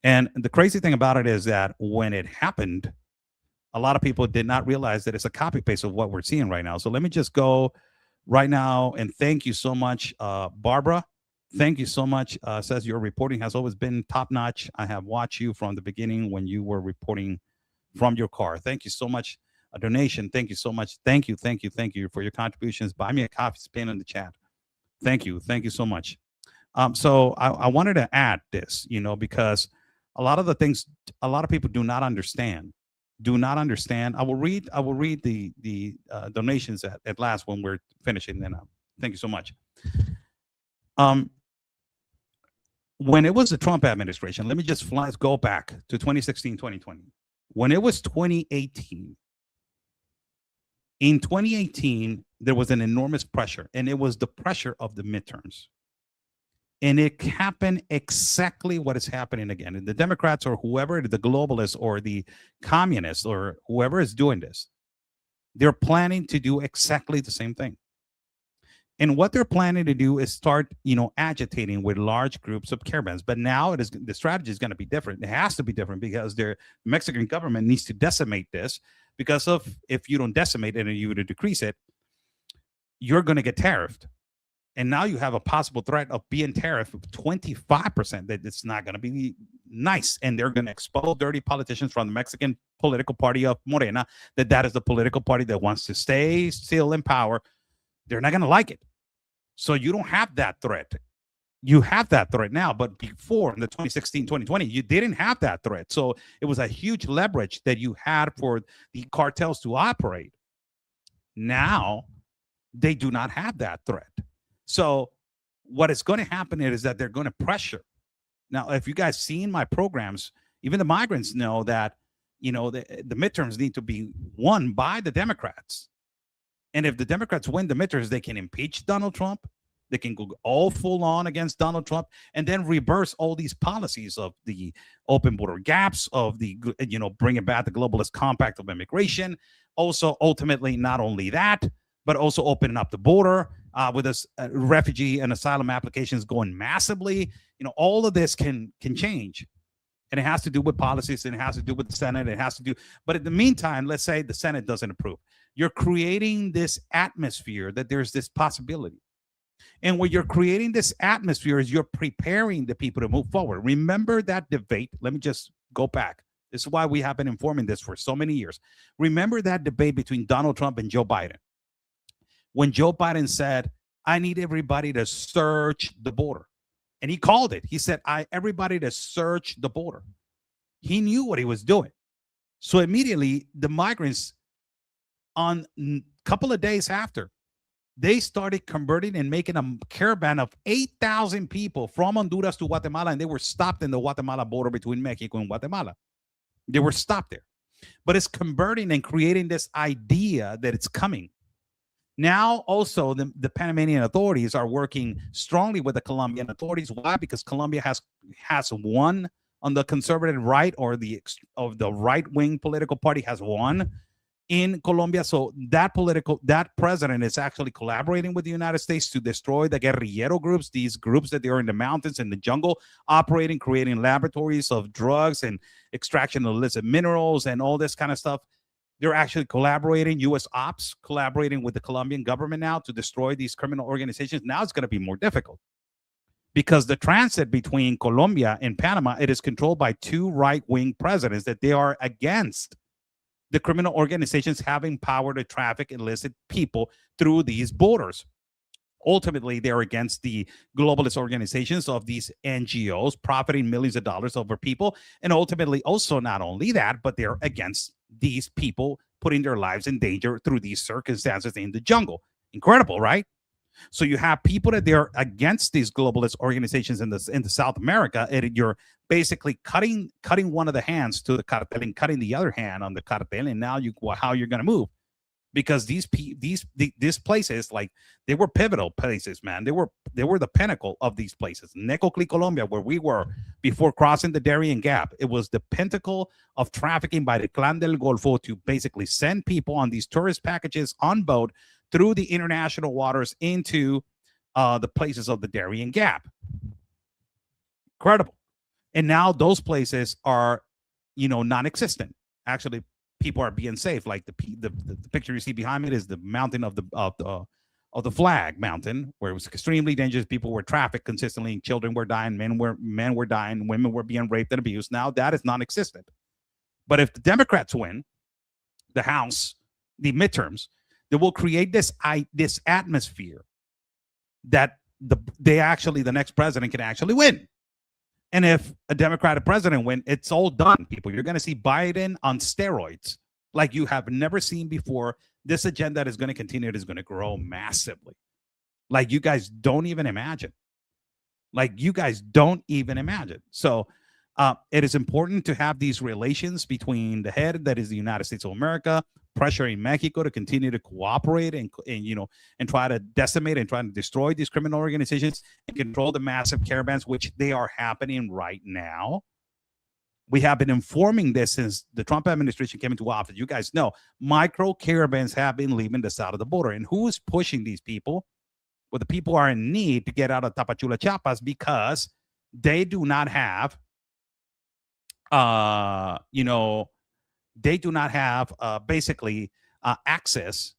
And the crazy thing about it is that when it happened, a lot of people did not realize that it's a copy paste of what we're seeing right now. So let me just go right now and thank you so much, Barbara. Thank you so much. Says your reporting has always been top notch. I have watched you from the beginning when you were reporting from your car. Thank you so much. A donation. Thank you so much. Thank you, thank you, thank you for your contributions. Buy me a coffee, spin in the chat. Thank you so much. So I wanted to add this, because a lot of the things, a lot of people do not understand. Do not understand. I will read the donations at last when we're finishing. Then thank you so much. When it was the Trump administration, let me just go back to 2016, 2020. When it was 2018, in 2018, there was an enormous pressure, and it was the pressure of the midterms. And it happened exactly what is happening again. And the Democrats or whoever, the globalists or the communists or whoever is doing this, they're planning to do exactly the same thing. And what they're planning to do is start, agitating with large groups of caravans. But now the strategy is going to be different. It has to be different because the Mexican government needs to decimate this, because if you don't decimate it and you were to decrease it, you're going to get tariffed. And now you have a possible threat of being tariffed of 25%. That it's not going to be nice. And they're going to expose dirty politicians from the Mexican political party of Morena, that is the political party that wants to stay still in power. They're not going to like it. So you don't have that threat. You have that threat now, but before in the 2016, 2020, you didn't have that threat. So it was a huge leverage that you had for the cartels to operate. Now they do not have that threat. So what is going to happen is that they're going to pressure. Now, if you guys seen my programs, even the migrants know that, the midterms need to be won by the Democrats. And if the Democrats win the midterms, they can impeach Donald Trump. They can go all full on against Donald Trump and then reverse all these policies of the open border gaps, of the, bringing back the globalist compact of immigration. Also, ultimately, not only that, but also opening up the border with this refugee and asylum applications going massively. All of this can change. And it has to do with policies, and it has to do with the Senate. It has to do. But in the meantime, let's say the Senate doesn't approve. You're creating this atmosphere that there's this possibility. And when you're creating this atmosphere, is you're preparing the people to move forward. Remember that debate. Let me just go back. This is why we have been informing this for so many years. Remember that debate between Donald Trump and Joe Biden. When Joe Biden said, I need everybody to search the border. And he called it. He said, everybody to search the border. He knew what he was doing. So immediately, the migrants, on a couple of days after, they started converting and making a caravan of 8,000 people from Honduras to Guatemala, and they were stopped in the Guatemala border between Mexico and Guatemala. They were stopped there. But it's converting and creating this idea that it's coming. Now, also, the Panamanian authorities are working strongly with the Colombian authorities. Why? Because Colombia has won on the conservative right, or the right-wing political party has won in Colombia. So that president is actually collaborating with the United States to destroy the guerrillero groups, these groups that they are in the mountains and the jungle, operating, creating laboratories of drugs and extraction of illicit minerals and all this kind of stuff. They're actually collaborating, U.S. ops collaborating with the Colombian government now to destroy these criminal organizations. Now it's going to be more difficult because the transit between Colombia and Panama, it is controlled by two right-wing presidents that they are against the criminal organizations having power to traffic illicit people through these borders. Ultimately, they're against the globalist organizations of these NGOs profiting millions of dollars over people. And ultimately, also not only that, but they're against these people putting their lives in danger through these circumstances in the jungle. Incredible, right? So you have people that they're against these globalist organizations in the South America, and you're basically cutting one of the hands to the cartel and cutting the other hand on the cartel. And now how you're going to move, because these places, like, they were pivotal places, man. They were the pinnacle of these places. Necoclí, Colombia, where we were before crossing the Darien Gap, it was the pinnacle of trafficking by the Clan del Golfo to basically send people on these tourist packages on boat through the international waters into the places of the Darien Gap. Incredible. And now those places are, non-existent. Actually, people are being safe. Like the picture you see behind me is the mountain of of the Flag Mountain, where it was extremely dangerous. People were trafficked consistently. Children were dying. Men were dying. Women were being raped and abused. Now that is non-existent. But if the Democrats win the House, the midterms, they will create this atmosphere that the next president can actually win. And if a Democratic president win, it's all done, people. You're going to see Biden on steroids like you have never seen before. This agenda is going to continue. It is going to grow massively. Like you guys don't even imagine. So it is important to have these relations between the head, that is the United States of America, pressuring Mexico to continue to cooperate and try to decimate and try to destroy these criminal organizations and control the massive caravans, which they are happening right now. We have been informing this since the Trump administration came into office. You guys know micro caravans have been leaving the south of the border. And who is pushing these people? Well, the people are in need to get out of Tapachula, Chiapas, because they do not have basically access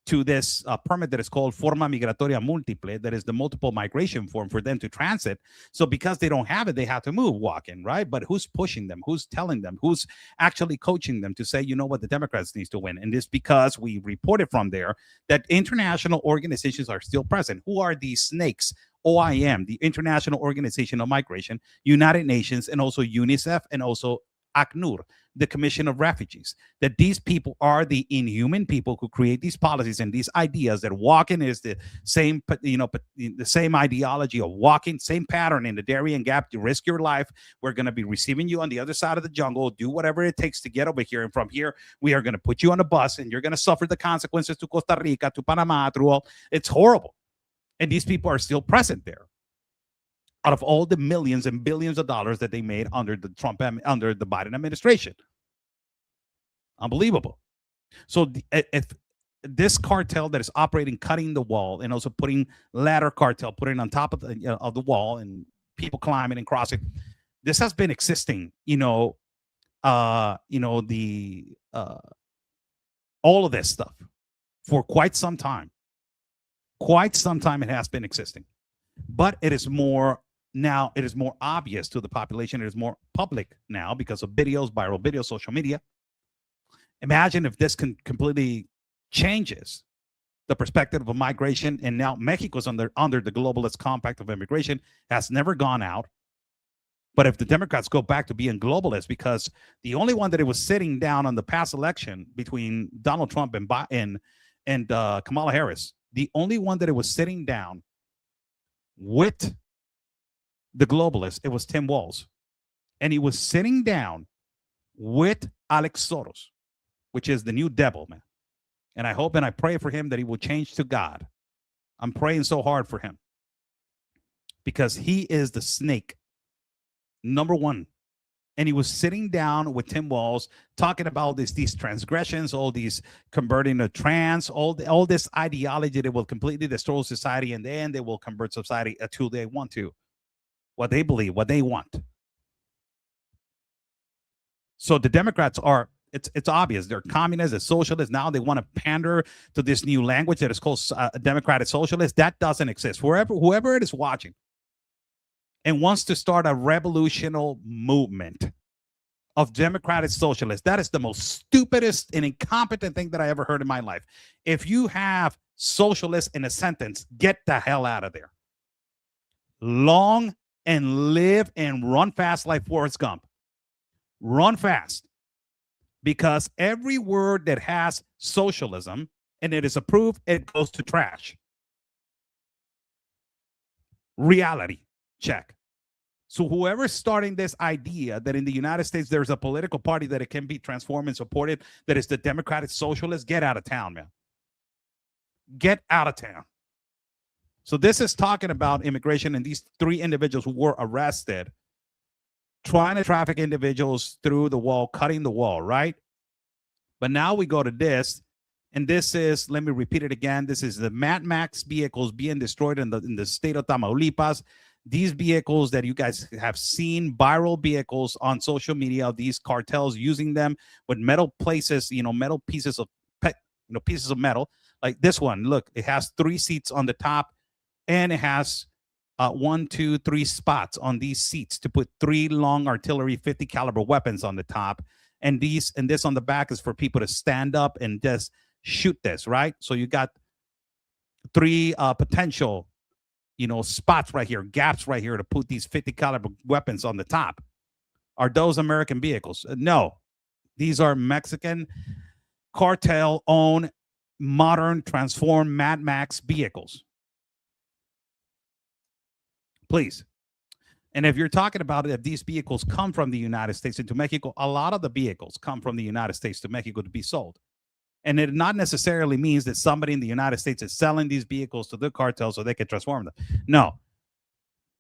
to this permit that is called Forma Migratoria Múltiple, that is the multiple migration form for them to transit. So because they don't have it, they have to move, walk in, right? But who's pushing them? Who's telling them? Who's actually coaching them to say, you know what, the Democrats needs to win? And this because we reported from there that international organizations are still present. Who are these snakes? OIM, the International Organization of Migration, United Nations, and also UNICEF, and also ACNUR, the Commission of Refugees, that these people are the inhuman people who create these policies and these ideas that walking is the same, the same ideology of walking, same pattern in the Darien Gap. To risk your life, we're going to be receiving you on the other side of the jungle, do whatever it takes to get over here. And from here, we are going to put you on a bus and you're going to suffer the consequences to Costa Rica, to Panama, through all. It's horrible. And these people are still present there. Out of all the millions and billions of dollars that they made under the Biden administration. Unbelievable. So if this cartel that is operating, cutting the wall, and also putting ladder cartel, putting on top of the wall and people climbing and crossing, this has been existing, all of this stuff for quite some time. Quite some time it has been existing. But it is more now, it is more obvious to the population. It is more public now because of videos, viral videos, social media. Imagine if this completely changes the perspective of migration, and now Mexico's under the globalist compact of immigration, has never gone out. But if the Democrats go back to being globalists, because the only one that it was sitting down on the past election between Donald Trump and Kamala Harris, the only one that it was sitting down with the globalists, it was Tim Walz. And he was sitting down with Alex Soros, which is the new devil, man. And I hope and I pray for him that he will change to God. I'm praying so hard for him because he is the snake, number one. And he was sitting down with Tim Walz talking about these transgressions, all these converting to trans, all this ideology that will completely destroy society, and then they will convert society to they want to, what they believe, what they want. So the Democrats are, it's obvious, they're communists, they're socialists. Now they want to pander to this new language that is called democratic socialist. That doesn't exist. Whoever it is watching and wants to start a revolutionary movement of democratic socialists, that is the most stupidest and incompetent thing that I ever heard in my life. If you have socialist in a sentence, get the hell out of there. Long and live and run fast like Forrest Gump. Run fast. Because every word that has socialism and it is approved, it goes to trash. Reality check. So whoever's starting this idea that in the United States there's a political party that it can be transformed and supported, that is the Democratic Socialists, get out of town, man. Get out of town. So this is talking about immigration and these three individuals who were arrested trying to traffic individuals through the wall, cutting the wall, right? But now we go to this, and this is, let me repeat it again, this is the Mad Max vehicles being destroyed in the state of Tamaulipas. These vehicles that you guys have seen, viral vehicles on social media of these cartels using them with metal places, metal pieces of pieces of metal, Like this one, look, it has 3 seats on the top, and it has 1, 2, 3 spots on these seats to put 3 long artillery 50 caliber weapons on the top. And this on the back is for people to stand up and just shoot this, right? So you got 3 potential, spots right here, gaps right here to put these 50 caliber weapons on the top. Are those American vehicles? No, these are Mexican cartel-owned, modern, transformed Mad Max vehicles. Please. And if you're talking about it, if these vehicles come from the United States into Mexico, a lot of the vehicles come from the United States to Mexico to be sold. And it not necessarily means that somebody in the United States is selling these vehicles to the cartel so they can transform them. No.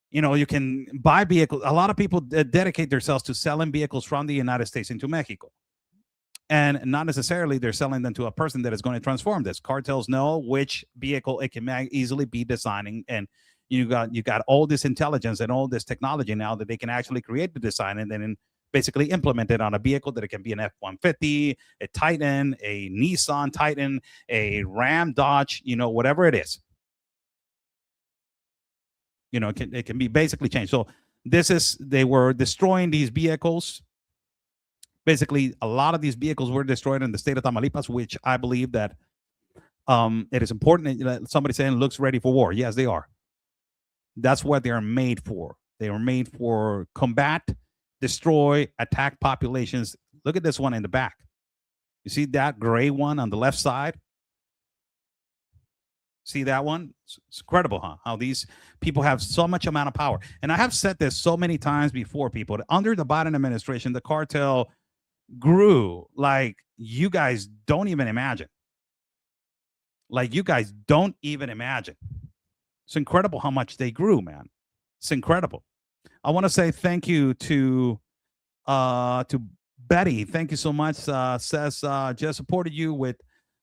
You can buy vehicles. A lot of people dedicate themselves to selling vehicles from the United States into Mexico. And not necessarily they're selling them to a person that is going to transform this. Cartels know which vehicle it can easily be designing, and you got all this intelligence and all this technology now that they can actually create the design and then basically implement it on a vehicle that it can be an F-150, a Titan, a Nissan Titan, a Ram Dodge, whatever it is. It can be basically changed. So they were destroying these vehicles. Basically, a lot of these vehicles were destroyed in the state of Tamaulipas, which I believe that it is important. Somebody saying looks ready for war. Yes, they are. That's what they're made for. They were made for combat, destroy, attack populations. Look at this one in the back. You see that gray one on the left side? See that one? It's incredible, huh? How these people have so much amount of power. And I have said this so many times before, people. Under the Biden administration, the cartel grew like you guys don't even imagine. Like you guys don't even imagine. It's incredible how much they grew, man. It's incredible. I want to say thank you to Betty. Thank you so much. Says just supported you with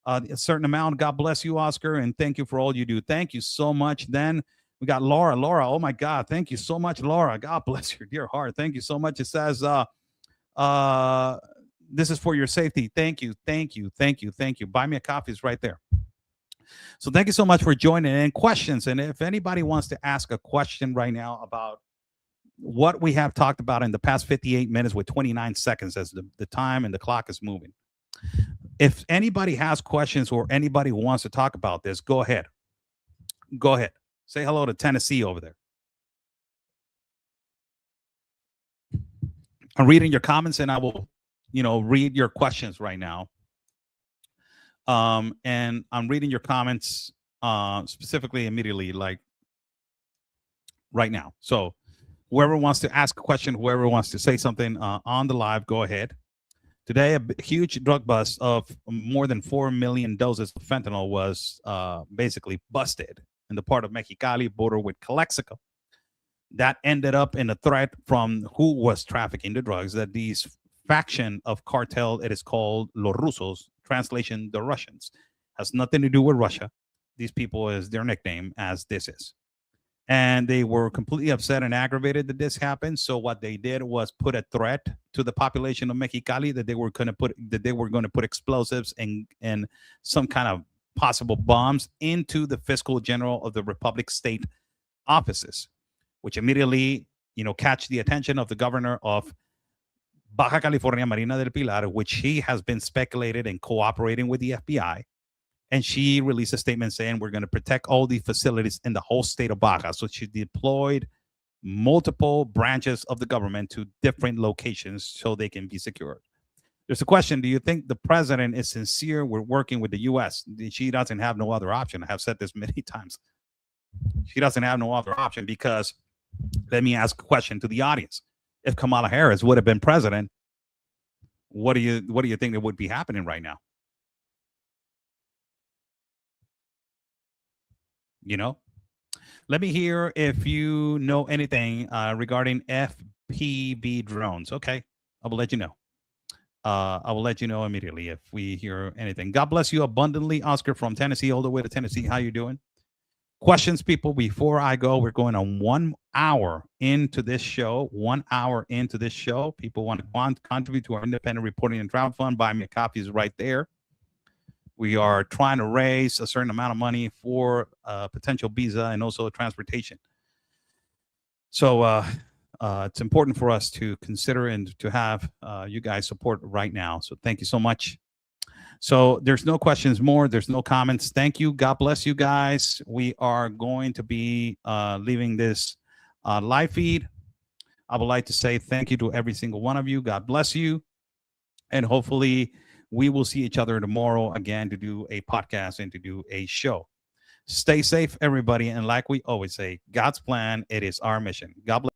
a certain amount. God bless you, Oscar, and thank you for all you do. Thank you so much. Then we got Laura. Laura, oh my God, thank you so much, Laura. God bless your dear heart. Thank you so much. It says this is for your safety. Thank you, thank you, thank you, thank you. Buy me a coffee is right there. So thank you so much for joining in. Questions, and if anybody wants to ask a question right now about what we have talked about in the past 58 minutes with 29 seconds as the time and the clock is moving. If anybody has questions or anybody wants to talk about this, go ahead. Go ahead. Say hello to Tennessee over there. I'm reading your comments and I will, read your questions right now. And I'm reading your comments specifically immediately, like right now. So whoever wants to ask a question, whoever wants to say something on the live, go ahead. Today, a huge drug bust of more than 4 million doses of fentanyl was basically busted in the part of Mexicali border with Calexico. That ended up in a threat from who was trafficking the drugs, that these faction of cartel, it is called Los Rusos, translation, the Russians. Has nothing to do with Russia. These people is their nickname, as this is. And they were completely upset and aggravated that this happened. So what they did was put a threat to the population of Mexicali that they were going to put explosives and some kind of possible bombs into the fiscal general of the Republic state offices, which immediately, catch the attention of the governor of Baja California, Marina del Pilar, which he has been speculated and cooperating with the FBI. And she released a statement saying we're going to protect all the facilities in the whole state of Baja. So she deployed multiple branches of the government to different locations so they can be secured. There's a question. Do you think the president is sincere with working with the U.S.? She doesn't have no other option. I have said this many times. She doesn't have no other option because, let me ask a question to the audience. If Kamala Harris would have been president, what do you think that would be happening right now? Let me hear if you know anything regarding FPV drones. Okay, I will let you know. I will let you know immediately if we hear anything. God bless you abundantly, Oscar from Tennessee, all the way to Tennessee. How you doing? Questions, people, before I go. We're going on 1 hour into this show. 1 hour into this show. People want to contribute to our independent reporting and travel fund. Buy me a copy is right there. We are trying to raise a certain amount of money for potential visa and also transportation. So it's important for us to consider and to have you guys support right now. So thank you so much. So there's no questions more. There's no comments. Thank you. God bless you guys. We are going to be leaving this live feed. I would like to say thank you to every single one of you. God bless you. And hopefully we will see each other tomorrow again to do a podcast and to do a show. Stay safe, everybody. And like we always say, God's plan, it is our mission. God bless.